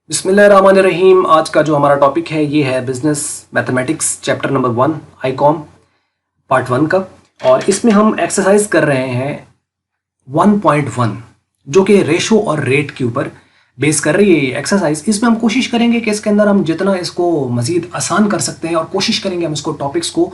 बिस्मिल्लाहिर्रहमानिर्रहीम। आज का जो हमारा टॉपिक है ये है business mathematics chapter number 1 Icom part 1 का। और इसमें हम एक्सरसाइज कर रहे हैं 1.1 जो कि रेशो और रेट के ऊपर बेस कर रही है ये एक्सरसाइज। इसमें हम कोशिश करेंगे कि इसके अंदर हम जितना इसको मज़ीद आसान कर सकते हैं और कोशिश करेंगे हम इसको टॉपिक्स को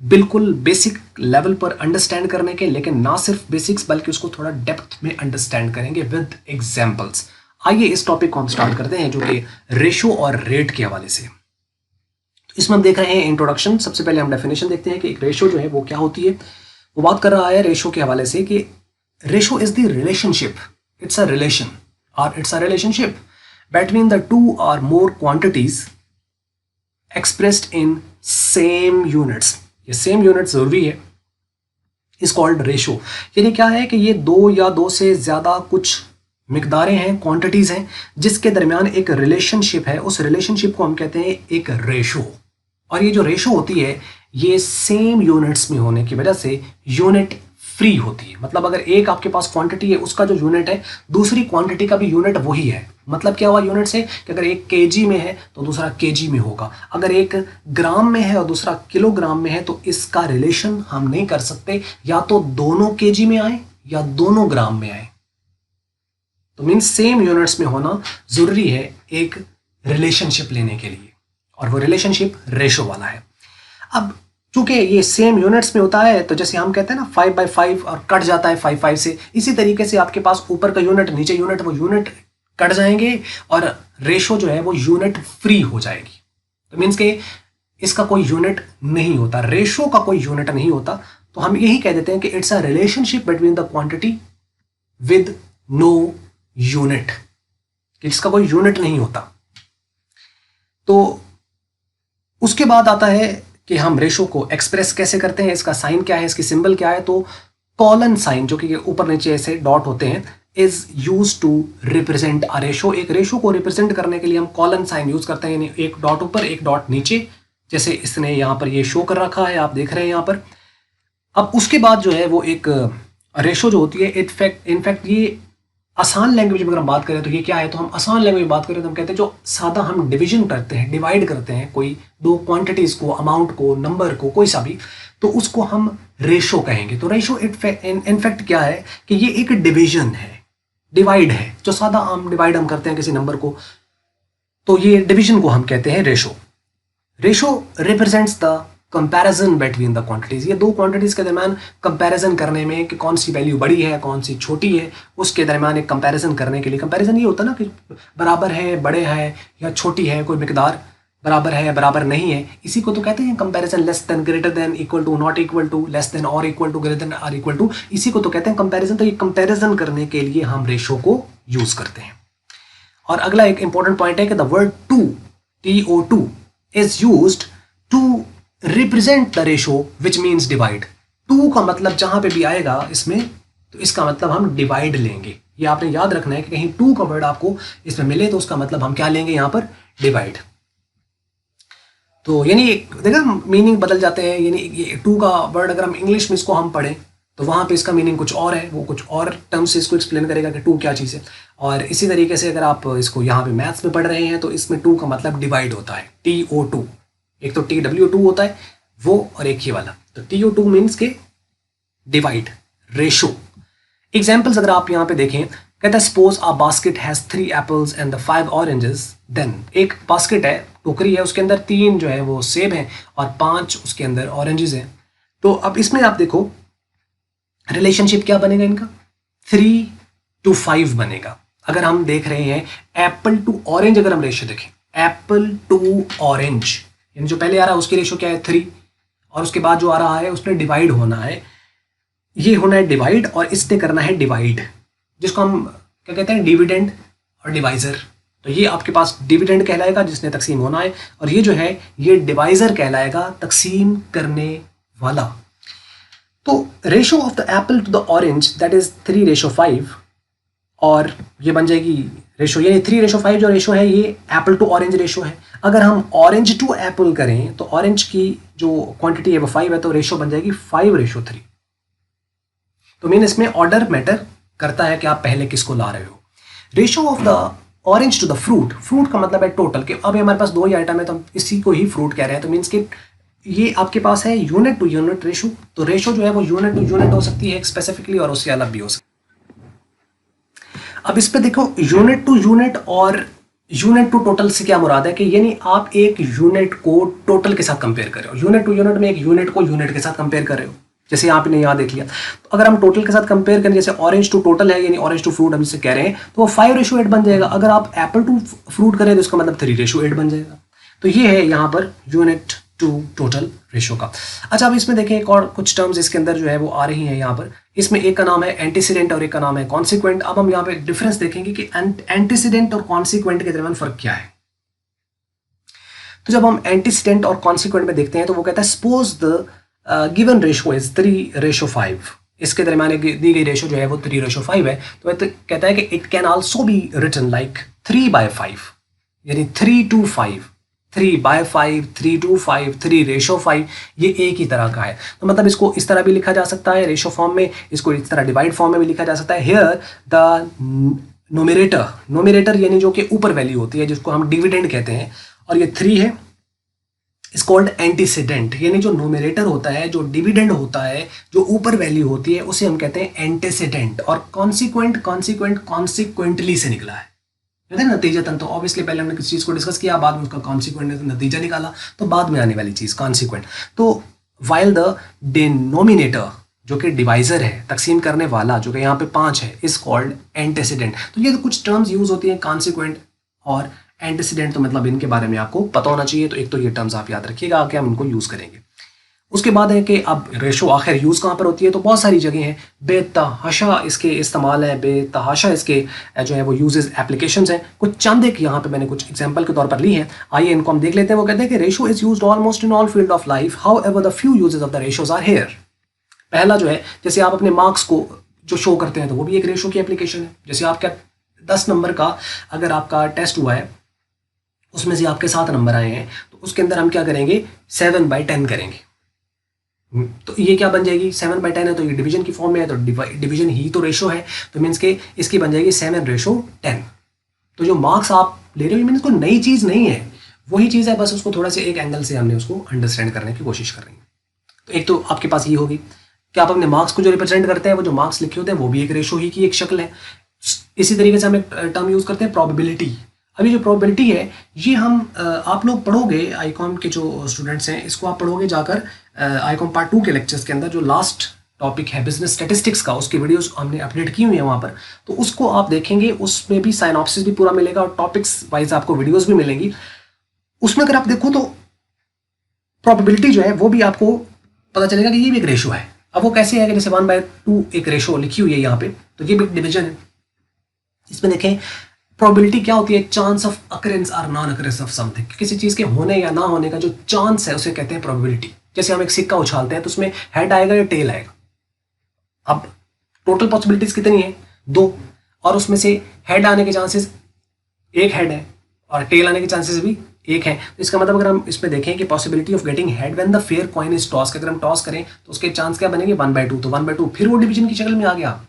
बिल्कुल बेसिक लेवल पर अंडरस्टैंड करने के, लेकिन ना सिर्फ बेसिक्स बल्कि उसको थोड़ा डेप्थ में अंडरस्टैंड करेंगे विद एग्जाम्पल्स। आइए इस टॉपिक को हम स्टार्ट करते हैं जो कि रेशो और रेट के हवाले से। तो इसमें हम देख रहे हैं इंट्रोडक्शन। सबसे पहले हम डेफिनेशन देखते हैं कि एक रेशो जो है वो क्या होती है। वो बात कर रहा है रेशो के हवाले से कि ratio is the relationship, it's a relation और it's a relationship between the two और more quantities expressed in same units. ये सेम यूनिट जरूरी है, इज कॉल्ड रेशो। यानी क्या है कि ये दो या दो से ज्यादा कुछ मिकदारें हैं, क्वांटिटीज हैं, जिसके दरमियान एक रिलेशनशिप है। उस रिलेशनशिप को हम कहते हैं एक रेशो। और ये जो रेशो होती है ये सेम यूनिट्स में होने की वजह से यूनिट फ्री होती है। मतलब अगर एक आपके पास क्वांटिटी है उसका जो यूनिट है दूसरी क्वांटिटी का भी यूनिट वही है। मतलब क्या हुआ यूनिट से कि अगर एक केजी में है तो दूसरा केजी में होगा, अगर एक ग्राम में है और दूसरा किलोग्राम में है तो इसका रिलेशन हम नहीं कर सकते, या तो दोनों केजी में आए या दोनों ग्राम में आए। तो मीन सेम यूनिट्स में होना जरूरी है एक रिलेशनशिप लेने के लिए, और वो रिलेशनशिप रेशो वाला है। अब चूंकि ये सेम यूनिट्स में होता है तो जैसे हम कहते हैं ना 5/5 और कट जाता है 5/5 से, इसी तरीके से आपके पास ऊपर का यूनिट नीचे यूनिट, वो यूनिट कट जाएंगे और रेशो जो है वो यूनिट फ्री हो जाएगी। तो मीन्स के इसका कोई यूनिट नहीं होता, रेशो का कोई यूनिट नहीं होता। तो हम यही कह देते हैं कि it's a relationship between the quantity with no unit, कि इसका कोई यूनिट नहीं होता। तो उसके बाद आता है कि हम रेशो को एक्सप्रेस कैसे करते हैं, इसका साइन क्या है, इसकी सिंबल क्या है। तो कॉलन साइन जो कि ऊपर नीचे ऐसे डॉट होते हैं is use to represent a ratio. एक रेशो को रिप्रेजेंट करने के लिए हम कॉलन साइन यूज करते हैं, यानी एक डॉट ऊपर एक डॉट नीचे, जैसे इसने यहां पर ये शो कर रखा है, आप देख रहे हैं यहां पर। अब उसके बाद जो है वो एक रेशो जो होती है इनफैक्ट ये आसान लैंग्वेज में अगर हम बात करें तो ये क्या है, तो हम आसान लैंग्वेज में बात करें तो हम कहते हैं जो सादा हम डिवीजन करते हैं, डिवाइड करते हैं कोई दो क्वांटिटीज को, अमाउंट को, नंबर को, कोई सा भी, तो उसको हम रेशो कहेंगे। तो रेशो इनफैक्ट क्या है कि ये एक डिवीजन है, डिवाइड है। जो सादा हम डिवाइड हम करते हैं किसी नंबर को, तो ये डिवीजन को हम कहते हैं ratio. Ratio represents the comparison between the quantities. ये दो क्वांटिटीज के दरमियान कंपैरिजन करने में कि कौन सी वैल्यू बड़ी है कौन सी छोटी है, उसके दरमियान एक कंपैरिजन करने के लिए। कंपैरिजन ये होता है ना कि बराबर है, बड़े है या छोटी है, कोई मिकदार बराबर है या बराबर नहीं है, इसी को तो कहते हैं comparison. Less than, greater than, equal to, not equal to, less than और इक्वल टू, ग्रेटर देन और इक्वल टू, इसी को तो कहते हैं कंपैरिजन। तो ये कंपैरिजन करने के लिए हम रेशो को यूज करते हैं। और अगला एक इंपॉर्टेंट पॉइंट है कि the word to, TO2 is used to represent the ratio which means divide. To का मतलब जहां पे भी आएगा इसमें तो इसका मतलब हम डिवाइड लेंगे। ये आपने याद रखना है कि कहीं टू का वर्ड आपको इसमें मिले तो उसका मतलब हम क्या लेंगे यहां पर, डिवाइड। तो यानी देखा मीनिंग बदल जाते हैं। यानी ये टू का वर्ड अगर हम इंग्लिश में इसको हम पढ़ें तो वहां पे इसका मीनिंग कुछ और है, वो कुछ और टर्म से इसको एक्सप्लेन करेगा कि टू क्या चीज़ है। और इसी तरीके से अगर आप इसको यहाँ पे मैथ्स में पढ़ रहे हैं तो इसमें टू का मतलब डिवाइड होता है, TO2। एक तो TW2 होता है वो, और एक ही वाला। तो TO2 मीन्स के डिवाइड, रेशो। एग्जाम्पल्स अगर आप यहाँ पे देखें, कहता है suppose a basket has 3 apples and the 5 oranges, then एक बास्केट है, टोकरी है, उसके अंदर 3 जो है वो सेब हैं और 5 उसके अंदर ऑरेंजेस हैं। तो अब इसमें आप देखो रिलेशनशिप क्या बनेगा इनका, 3:5 बनेगा। अगर हम देख रहे हैं एप्पल टू ऑरेंज, अगर हम रेशियो देखें एप्पल टू ऑरेंज, यानी जो पहले आ रहा है उसकी रेशियो क्या है 3, और उसके बाद जो आ रहा है उसने डिवाइड होना है, ये होना है डिवाइड और इसने करना है डिवाइड, जिसको हम क्या कहते हैं, डिविडेंड और डिवाइजर। तो ये आपके पास डिविडेंड कहलाएगा जिसने तकसीम होना है, और ये जो है ये डिवाइजर कहलाएगा तकसीम करने वाला। तो ratio of the apple to the orange that is 3:5, और ये बन जाएगी रेशो, यानी 3:5 जो रेशो है ये एप्पल टू ऑरेंज रेशो है। अगर हम ऑरेंज टू एप्पल करें तो ऑरेंज की जो क्वांटिटी है वो 5 है, तो रेशो बन जाएगी 5:3। तो मीन इसमें ऑर्डर मैटर करता है कि आप पहले किसको ला रहे हो। Ratio of the orange to the fruit, fruit का मतलब है टोटल के अब हमारे पास दो ही आइटम है तो हम इसी को ही फ्रूट कह रहे हैं, तो मीन्स कि ये आपके पास है यूनिट टू यूनिट रेशो, तो रेशो जो है वो यूनिट टू यूनिट हो सकती है स्पेसिफिकली और उससे अलग भी हो सकती है। अब इस पे देखो यूनिट टू यूनिट और यूनिट टू टोटल से क्या मुराद है कि यानी आप एक यूनिट को टोटल के साथ कंपेयर कर रहे हो, यूनिट टू यूनिट में एक यूनिट को यूनिट के साथ कंपेयर कर रहे हो, जैसे आपने यहाँ देख लिया। तो अगर हम टोटल के साथ कंपेयर करें, जैसे ऑरेंज टू टोटल है यानी ऑरेंज टू फ्रूट हम इससे कह रहे हैं, तो वो 5:8 बन जाएगा। अगर आप एप्पल टू फ्रूट करें तो इसका मतलब 3:8 बन जाएगा। तो ये है यहाँ per unit to total ratio का। अच्छा, अब इसमें देखें एक और कुछ टर्म्स इसके अंदर जो है वो आ रही हैं यहाँ पर। इसमें एक का नाम है एंटीसीडेंट और एक का नाम है कॉन्सिक्वेंट। अब हम यहाँ पे डिफरेंस देखेंगे कि एंटीसीडेंट और कॉन्सिक्वेंट के दरमियान फर्क क्या है। तो जब हम एंटीसीडेंट और कॉन्सिक्वेंट में देखते हैं तो वो कहता है suppose the given ratio is 3:5, इसके दरमियान दी गई रेशो जो है वो 3:5 है। तो कहता है कि it can also be written like 3/5, यानी 3:5, 3/5, 3:5, 3:5, ये एक ही तरह का है। तो मतलब इसको इस तरह भी लिखा जा सकता है रेशो फॉर्म में, इसको इस तरह डिवाइड फॉर्म में भी लिखा जा सकता है। हियर द नोमिनेटर यानी जो कि ऊपर वैल्यू होती है जिसको हम डिविडेंड कहते हैं, और ये 3 है, इज कॉल्ड एंटीसीडेंट, यानी जो नोमिनेटर होता है, जो डिविडेंड होता है, जो ऊपर वैल्यू होती है उसे हम कहते हैं एंटीसीडेंट। और कॉन्सिक्वेंटली से निकला है नतीजतन। तो ऑब्वियसली पहले हमने किसी चीज को डिस्कस किया, बाद में उसका कॉन्सिक्वेंट ने नतीजा निकाला, तो बाद में आने वाली चीज कॉन्सिक्वेंट। तो वाइल द डिनोमिनेटर जो कि डिवाइजर है, तकसीम करने वाला, जो कि यहाँ पे 5 है, इज कॉल्ड एंटीसीडेंट। तो ये तो कुछ टर्म्स यूज होती हैं, कॉन्सिक्वेंट और एंटीसीडेंट, तो मतलब इनके बारे में आपको पता होना चाहिए। तो एक तो ये टर्म्स आप याद रखिएगा, आके हम इनको यूज करेंगे। उसके बाद है कि अब रेशो आखिर यूज़ कहाँ पर होती है, तो बहुत सारी जगह हैं। बेतहाशा इसके इस्तेमाल है, बेतहाशा इसके जो है वो यूजेस एप्लीकेशंस हैं। कुछ चंद एक यहाँ पे मैंने कुछ एग्जांपल के तौर पर ली हैं, आइए इनको हम देख लेते हैं। वो कहते हैं कि ratio is used almost in all field of life, however the few uses of the ratios are here. पहला जो है, जैसे आप अपने मार्क्स को जो शो करते हैं तो वो भी एक रेशो की एप्लीकेशन है। जैसे आपका 10 नंबर का अगर आपका टेस्ट हुआ है, उसमें से आपके 7 नंबर आए हैं, तो उसके अंदर हम क्या करेंगे, 7/10 करेंगे। तो ये क्या बन जाएगी, 7/10 है तो ये डिवीजन की फॉर्म में है, तो डिवीजन ही तो रेशो है, तो मीन्स के इसकी बन जाएगी 7:10। तो जो मार्क्स आप ले रहे हो मीन्स कोई नई चीज़ नहीं है, वही चीज़ है, बस उसको थोड़ा सा एक एंगल से हमने उसको अंडरस्टैंड करने की कोशिश कर रही है। तो एक तो आपके पास ये होगी कि आप अपने मार्क्स को जो रिप्रेजेंट करते हैं, वो जो मार्क्स लिखे होते हैं वो भी एक रेशो ही की एक शक्ल है। इसी तरीके से हम एक टर्म यूज़ करते हैं प्रोबेबिलिटी। अभी जो प्रोबेबिलिटी है ये हम आप लोग पढ़ोगे, आईकॉम के जो स्टूडेंट्स हैं इसको आप पढ़ोगे जाकर आईकॉम पार्ट 2 के लेक्चर्स के अंदर, जो लास्ट टॉपिक है बिजनेस स्टैटिस्टिक्स का, उसकी वीडियोस हमने अपडेट की हुई है वहाँ पर, तो उसको आप देखेंगे, उसमें भी साइनॉप्सिस भी पूरा मिलेगा और टॉपिक्स वाइज आपको वीडियोस भी मिलेंगी। उसमें अगर आप देखो तो प्रोबेबिलिटी जो है वो भी आपको पता चलेगा कि ये भी एक रेशो है। अब वो कैसे है कि जैसे 1/2 एक रेशो लिखी हुई है यहाँ पे, तो ये भी डिवीजन है। इसमें देखें प्रोबेबिलिटी क्या होती है, चांस ऑफ अकरेंस और नॉन अकरेंस ऑफ समथिंग, किसी चीज़ के होने या ना होने का जो चांस है उसे कहते हैं प्रोबेबिलिटी। जैसे हम एक सिक्का उछालते हैं तो उसमें हेड आएगा या टेल आएगा। अब टोटल पॉसिबिलिटीज कितनी है, 2, और उसमें से हेड आने के चांसेस एक हेड है और टेल आने के चांसेस भी एक है। तो इसका मतलब अगर हम इसमें देखें कि possibility of getting head when the fair coin is toss, अगर हम टॉस करें तो उसके चांस क्या बनेंगे, 1/2। तो 1/2 फिर वो डिवीजन की शक्ल में आ गया,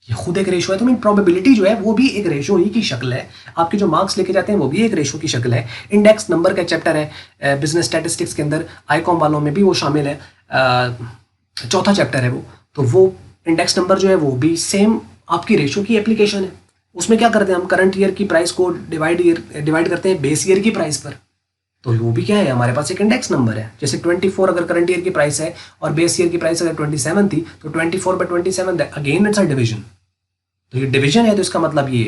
ये खुद एक रेशो है। तो मीन प्रोबेबिलिटी जो है वो भी एक रेशो ही की शक्ल है। आपके जो मार्क्स लेके जाते हैं वो भी एक रेशो की शक्ल है। इंडेक्स नंबर का चैप्टर है बिजनेस स्टैटिस्टिक्स के अंदर, आईकॉम वालों में भी वो शामिल है, चौथा चैप्टर है वो। तो वो इंडेक्स नंबर जो है वो भी सेम आपकी रेशो की एप्लीकेशन है। उसमें क्या करते हैं हम, करंट ईयर की प्राइस को डिवाइड करते हैं बेस ईयर की प्राइस पर, तो वो भी क्या है, हमारे पास एक इंडेक्स नंबर है। जैसे 24 अगर करंट ईयर की प्राइस है और बेस ईयर की प्राइस अगर 27 थी, तो 24/27 अगेन इट्स अ डिवीजन। तो ये डिवीजन है, तो इसका मतलब ये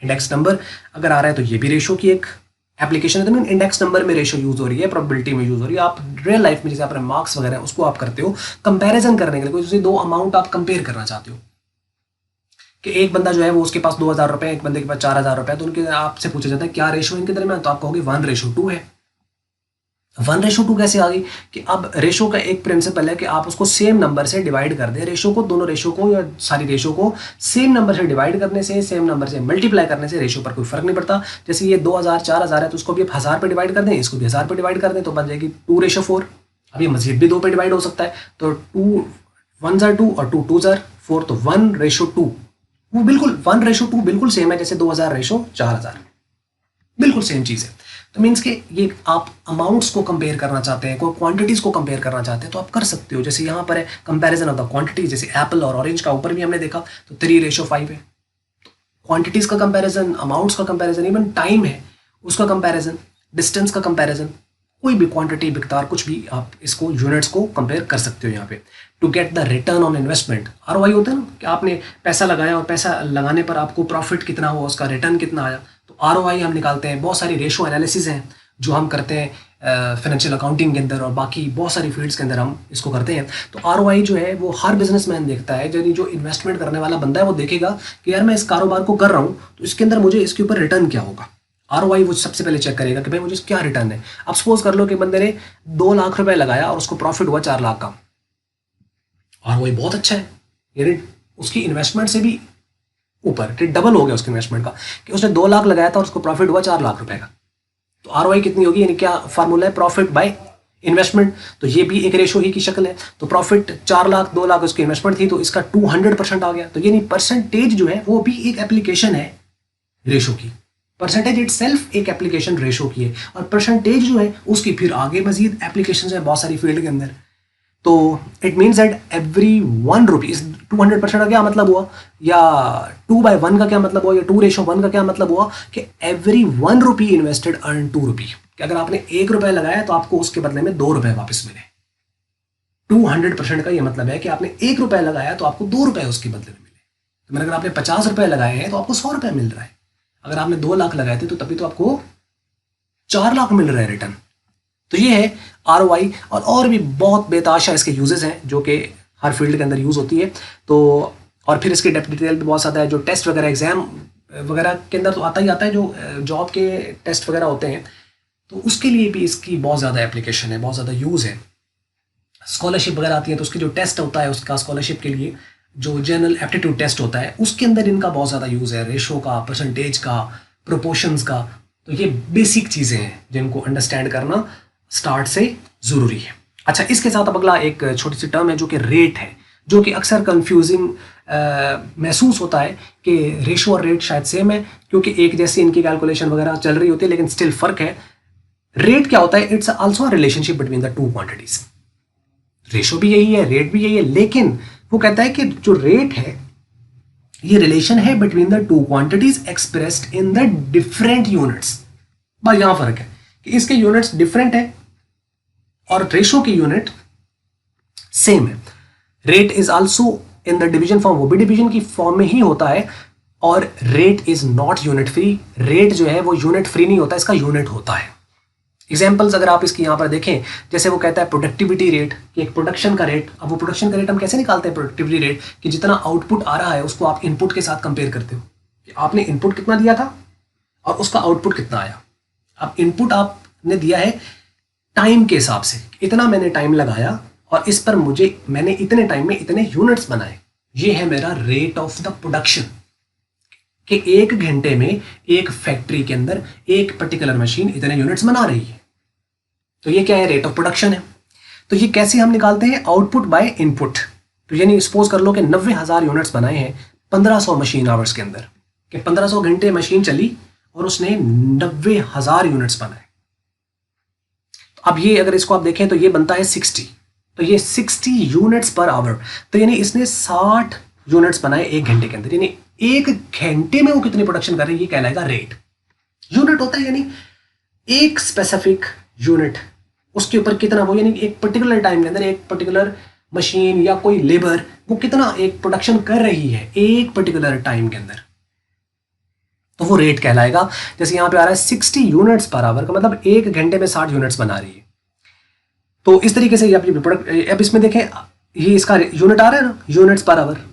इंडेक्स नंबर अगर आ रहा है तो ये भी रेशो की एक एप्लीकेशन है। तो इंडेक्स नंबर में रेशो यूज हो रही है, प्रोबेबिलिटी में यूज हो रही है। आप रियल लाइफ में जैसे अपने मार्क्स वगैरह उसको आप करते हो कंपैरिजन करने के लिए, कोई 2 अमाउंट आप कंपेयर करना चाहते हो कि एक बंदा जो है वो उसके पास 2,000 रुपये, एक बंदे के पास 4,000 रुपये, तो उनके आपसे पूछा जाता है क्या रेशो इनके दरमियान, तो आप कहोगे 1:2 है। 1:2 कैसे आ गई कि अब रेशो का एक प्रिंसिपल है कि आप उसको सेम नंबर से डिवाइड कर दें। रेशो को, दोनों रेशो को या सारी रेशो को सेम नंबर से डिवाइड करने से, सेम नंबर से मल्टीप्लाई करने से रेशो पर कोई फर्क नहीं पड़ता। जैसे ये 2,000 4,000 है तो उसको भी 1000 पे डिवाइड कर दें, इसको भी 1000 पे डिवाइड कर दें, तो बन जाएगी 2:4। अब ये मजीद भी 2 पे डिवाइड हो सकता है, तो 2 1 2 और 2 2 4, तो 1:2 वो बिल्कुल 1:2 बिल्कुल सेम है जैसे 2000:4000, बिल्कुल सेम चीज़ है। तो मीन्स कि ये आप अमाउंट्स को कंपेयर करना चाहते हैं, कोई क्वांटिटीज़ को कंपेयर करना चाहते हैं तो आप कर सकते हो। जैसे यहाँ पर है कंपैरिजन ऑफ द क्वांटिटी, जैसे एप्पल और ऑरेंज का ऊपर भी हमने देखा तो 3:5 है। क्वांटिटीज़ का कंपैरिजन, अमाउंट्स का कंपैरिजन, इवन टाइम है उसका कंपैरिजन, डिस्टेंस का कंपैरिजन, कोई भी क्वांटिटी मिकदार कुछ भी आप इसको यूनिट्स को कंपेयर कर सकते हो यहाँ पे। To get the return on investment, ROI होता है ना कि आपने पैसा लगाया और पैसा लगाने पर आपको प्रॉफिट कितना हुआ, उसका रिटर्न कितना आया, तो ROI हम निकालते हैं। बहुत सारी रेशो एनालिसिस हैं जो हम करते हैं फाइनेंशियल अकाउंटिंग के अंदर और बाकी बहुत सारी फील्ड्स के अंदर हम इसको करते हैं। तो ROI जो है वो हर बिजनेसमैन देखता है, यानी जो इन्वेस्टमेंट करने वाला बंदा है वो देखेगा कि यार मैं इस कारोबार को कर रहा हूँ तो इसके अंदर मुझे इसके ऊपर रिटर्न क्या होगा। ROI वो सबसे पहले चेक करेगा कि भाई मुझे क्या रिटर्न है। अब सपोज कर लो कि बंदे ने 2 लाख रुपए लगाया और उसको प्रॉफिट हुआ 4 लाख का, ROI बहुत अच्छा है, यानी उसकी इन्वेस्टमेंट से भी ऊपर डबल हो गया उसकी इन्वेस्टमेंट का, कि उसने 2 लाख लगाया था और उसको प्रॉफिट हुआ 4 लाख रुपए का। तो ROI कितनी होगी, यानी क्या फार्मूला है, प्रॉफिट बाय इन्वेस्टमेंट। तो ये भी एक रेशो ही की शक्ल है। तो प्रॉफिट 4 लाख, 2 लाख उसकी इन्वेस्टमेंट थी तो इसका 200% आ गया। तो यानी परसेंटेज जो है वो भी एक एप्लीकेशन है रेशो की। परसेंटेज इट सेल्फ एक एप्लीकेशन रेशो की है, और परसेंटेज जो है उसकी फिर आगे मजीद एप्लीकेशन है बहुत सारी फील्ड के अंदर। तो it means that every 1 rupee is 200% का क्या मतलब हुआ, या 2/1 का क्या मतलब हुआ, या 2:1 का क्या मतलब हुआ कि एवरी 1 रुपी इन्वेस्टेड अर्न 2 रुपी। कि अगर आपने 1 रुपया लगाया तो आपको उसके बदले में 2 रुपए वापस मिले। 200% का ये मतलब है कि आपने 1 रुपया लगाया तो आपको 2 रुपए उसके बदले में मिले। तो मैंने अगर आपने 50 रुपए लगाए हैं तो आपको 100 रुपये मिल रहा है। अगर आपने 2 लाख लगाए थे तो तभी तो आपको 4 लाख मिल रहा है रिटर्न। तो ये है ROI। और भी बहुत बेताशा इसके यूजेस हैं जो कि हर फील्ड के अंदर यूज़ होती है। तो और फिर इसकी डेप्थ डिटेल भी बहुत ज़्यादा है। जो टेस्ट वगैरह एग्जाम वगैरह के अंदर तो आता ही आता है, जो जॉब के टेस्ट वगैरह होते हैं तो उसके लिए भी इसकी बहुत ज़्यादा एप्लीकेशन है, बहुत ज़्यादा यूज़ है। स्कॉलरशिप वगैरह आती है तो उसकी जो टेस्ट होता है उसका स्कॉलरशिप के लिए जो जनरल एप्टीट्यूड टेस्ट होता है उसके अंदर इनका बहुत ज़्यादा यूज़ है, रेशो का, परसेंटेज का, प्रोपोर्शंस का। तो ये बेसिक चीज़ें हैं जिनको अंडरस्टैंड करना स्टार्ट से ज़रूरी है। अच्छा, इसके साथ अब अगला एक छोटी सी टर्म है जो कि रेट है, जो कि अक्सर कंफ्यूजिंग महसूस होता है कि रेशो और रेट शायद सेम है क्योंकि एक जैसी इनकी कैलकुलेशन वगैरह चल रही होती है, लेकिन स्टिल फ़र्क है। रेट क्या होता है, it's also a relationship between the two quantities. Ratio भी यही है, रेट भी यही है, लेकिन वो कहता है कि जो रेट है ये रिलेशन है between the two quantities expressed in the different units. बस यहां फर्क है कि इसके यूनिट्स डिफरेंट है और रेशो की यूनिट सेम है। Rate is also in the division form, वो भी डिवीजन की फॉर्म में ही होता है। और rate is not unit free, rate जो है वो यूनिट फ्री नहीं होता, इसका यूनिट होता है। एग्जाम्पल्स अगर आप इसकी यहाँ पर देखें, जैसे वो कहता है प्रोडक्टिविटी रेट, कि एक प्रोडक्शन का रेट। अब वो प्रोडक्शन का रेट हम कैसे निकालते हैं, प्रोडक्टिविटी रेट, कि जितना आउटपुट आ रहा है उसको आप इनपुट के साथ कंपेयर करते हो कि आपने इनपुट कितना दिया था और उसका आउटपुट कितना आया। अब इनपुट आपने दिया है टाइम के हिसाब से, इतना मैंने टाइम लगाया और इस पर मैंने इतने टाइम में इतने यूनिट्स बनाए, ये है मेरा रेट ऑफ द प्रोडक्शन। कि 1 घंटे में एक फैक्ट्री के अंदर एक पर्टिकुलर मशीन इतने यूनिट्स बना रही है, तो ये क्या है, रेट ऑफ प्रोडक्शन है। तो ये कैसे हम निकालते हैं, आउटपुट बाय इनपुट। तो यानी सपोज कर लो कि 90,000 यूनिट्स बनाए हैं 1500 मशीन आवर्स के अंदर, कि 1500 घंटे मशीन चली और उसने 90,000 यूनिट्स बनाए। तो अब ये अगर इसको आप देखें तो ये बनता है 60, तो ये 60 यूनिट्स पर आवर। तो यानी इसने 60 यूनिट्स बनाए 1 घंटे के अंदर, यानी 1 घंटे में वो कितनी प्रोडक्शन कर रही है, ये कहलाएगा रेट। यूनिट होता है यानी एक स्पेसिफिक यूनिट, उसके ऊपर कितना वो, यानी एक पर्टिकुलर टाइम के अंदर एक पर्टिकुलर मशीन या कोई लेबर वो कितना एक प्रोडक्शन कर रही है एक पर्टिकुलर टाइम के अंदर, तो वो रेट कहलाएगा। जैसे यहाँ पे आ रहा है 60 यूनिट्स पर आवर, का मतलब 1 घंटे में 60 यूनिट्स बना रही है। तो इस तरीके से अब इसमें देखें, ये इसका यूनिट आ रहा है ना, यूनिट्स पर आवर,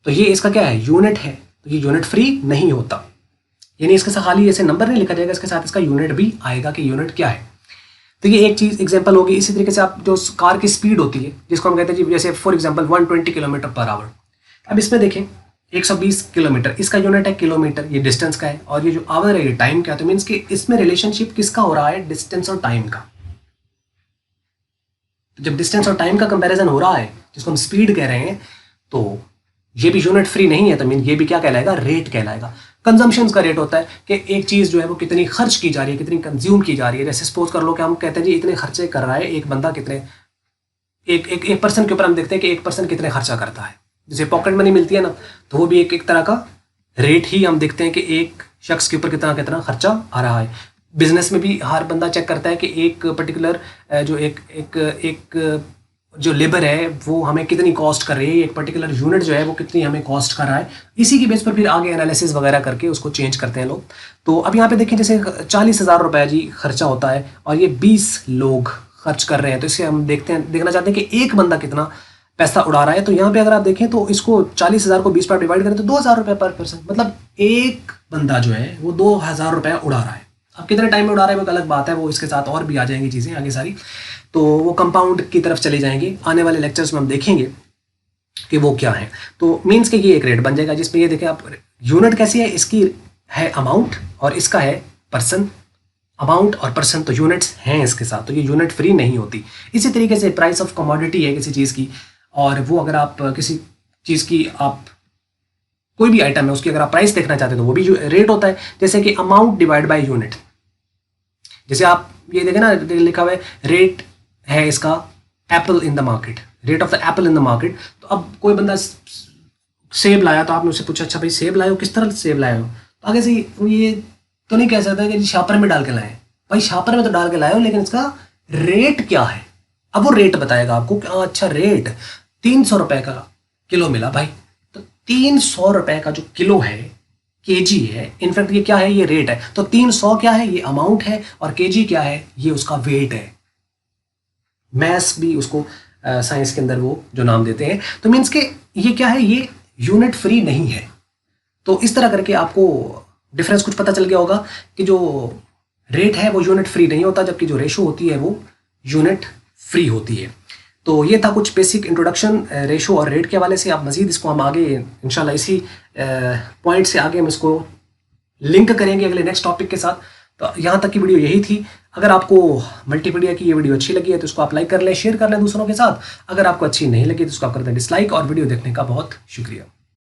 तो ये इसका क्या है, यूनिट है। तो ये यूनिट फ्री नहीं होता, यानी इसके साथ खाली ऐसे नंबर नहीं लिखा जाएगा, इसके साथ इसका यूनिट भी आएगा कि यूनिट क्या है। तो ये एक चीज़ एग्जांपल होगी। इसी तरीके से आप जो कार की स्पीड होती है जिसको हम कहते हैं जी, जैसे for example 120 kilometre per hour. अब इसमें देखें 120 किलोमीटर, इसका यूनिट है किलोमीटर, ये डिस्टेंस का है, और ये जो आवर है ये टाइम का। तो मीन्स कि इसमें रिलेशनशिप किसका हो रहा है, डिस्टेंस और टाइम का। तो जब डिस्टेंस और टाइम का कंपैरिजन हो रहा है जिसको हम स्पीड कह रहे हैं, तो ये भी यूनिट फ्री नहीं है, तो मीन ये भी क्या कहलाएगा, रेट कहलाएगा। कंजम्पशन का रेट होता है कि एक चीज़ जो है वो कितनी खर्च की जा रही है, कितनी कंज्यूम की जा रही है। जैसे सपोज कर लो कि हम कहते हैं जी इतने खर्चे कर रहा है एक बंदा, कितने एक पर्सन के ऊपर हम देखते हैं कि एक पर्सन कितने खर्चा करता है। जैसे पॉकेट मनी मिलती है ना, तो वो भी एक तरह का रेट ही हम देखते हैं कि एक शख्स के ऊपर कितना कितना खर्चा आ रहा है। बिजनेस में भी हर बंदा चेक करता है कि एक पर्टिकुलर जो एक जो लेबर है वो हमें कितनी कॉस्ट कर रही है, एक पर्टिकुलर यूनिट जो है वो कितनी हमें कॉस्ट कर रहा है। इसी की बेस पर फिर आगे एनालिसिस वगैरह करके उसको चेंज करते हैं लोग। तो अब यहाँ पे देखें जैसे 40,000 रुपये जी खर्चा होता है और ये 20 लोग खर्च कर रहे हैं, तो इसे हम देखना चाहते हैं कि एक बंदा कितना पैसा उड़ा रहा है। तो यहाँ पे अगर आप देखें तो इसको 40,000 को 20 पर डिवाइड करें तो 2,000 रुपये पर पर्सन, मतलब एक बंदा जो है वो 2,000 रुपये उड़ा रहा है। अब कितने टाइम में उड़ा रहा है वो अलग बात है, वो इसके साथ और भी आ जाएंगी चीज़ें आगे सारी, तो वो कंपाउंड की तरफ चली जाएंगी। आने वाले लेक्चर्स में हम देखेंगे कि वो क्या है। तो मीन्स के ये एक रेट बन जाएगा जिसमें ये देखें आप, यूनिट कैसी है, इसकी है अमाउंट और इसका है पर्सन। अमाउंट और पर्सन तो यूनिट्स हैं इसके साथ, तो ये यूनिट फ्री नहीं होती। इसी तरीके से प्राइस ऑफ कमोडिटी है किसी चीज़ की, और वो अगर आप किसी चीज़ की आप कोई भी आइटम है उसकी अगर आप प्राइस देखना चाहते हैं तो वो भी रेट होता है। जैसे कि अमाउंट डिवाइड बाय यूनिट, जैसे आप ये देखें ना लिखा हुआ है रेट है इसका apple in the market, rate of the apple in the market. तो अब कोई बंदा सेब लाया तो आपने उससे पूछा अच्छा भाई सेब लाए हो, किस तरह सेब लाए हो, तो आगे से ये तो नहीं कह सकता कि शापर में डाल के लाए, भाई शापर में तो डाल के लाए हो लेकिन इसका रेट क्या है। अब वो रेट बताएगा आपको कि अच्छा रेट 300 रुपये का किलो मिला भाई, तो 300 रुपये का जो किलो है केजी है, इनफैक्ट ये क्या है, ये रेट है। तो 300 क्या है, ये अमाउंट है, और केजी क्या है, ये उसका वेट है। मैस भी उसको साइंस के अंदर वो जो नाम देते हैं। तो मीन्स के ये क्या है, ये यूनिट फ्री नहीं है। तो इस तरह करके आपको डिफरेंस कुछ पता चल गया होगा कि जो रेट है वो यूनिट फ्री नहीं होता, जबकि जो रेशो होती है वो यूनिट फ्री होती है। तो ये था कुछ बेसिक इंट्रोडक्शन रेशो और रेट के हवाले से। आप मज़ीद इसको हम आगे इंशाल्लाह इसी पॉइंट से आगे हम इसको लिंक करेंगे अगले नेक्स्ट टॉपिक के साथ। तो यहाँ तक की वीडियो यही थी। अगर आपको मल्टीमीडिया की ये वीडियो अच्छी लगी है तो इसको आप लाइक कर लें, शेयर कर लें दूसरों के साथ। अगर आपको अच्छी नहीं लगी तो इसको आप कर दें डिसलाइक, और वीडियो देखने का बहुत शुक्रिया।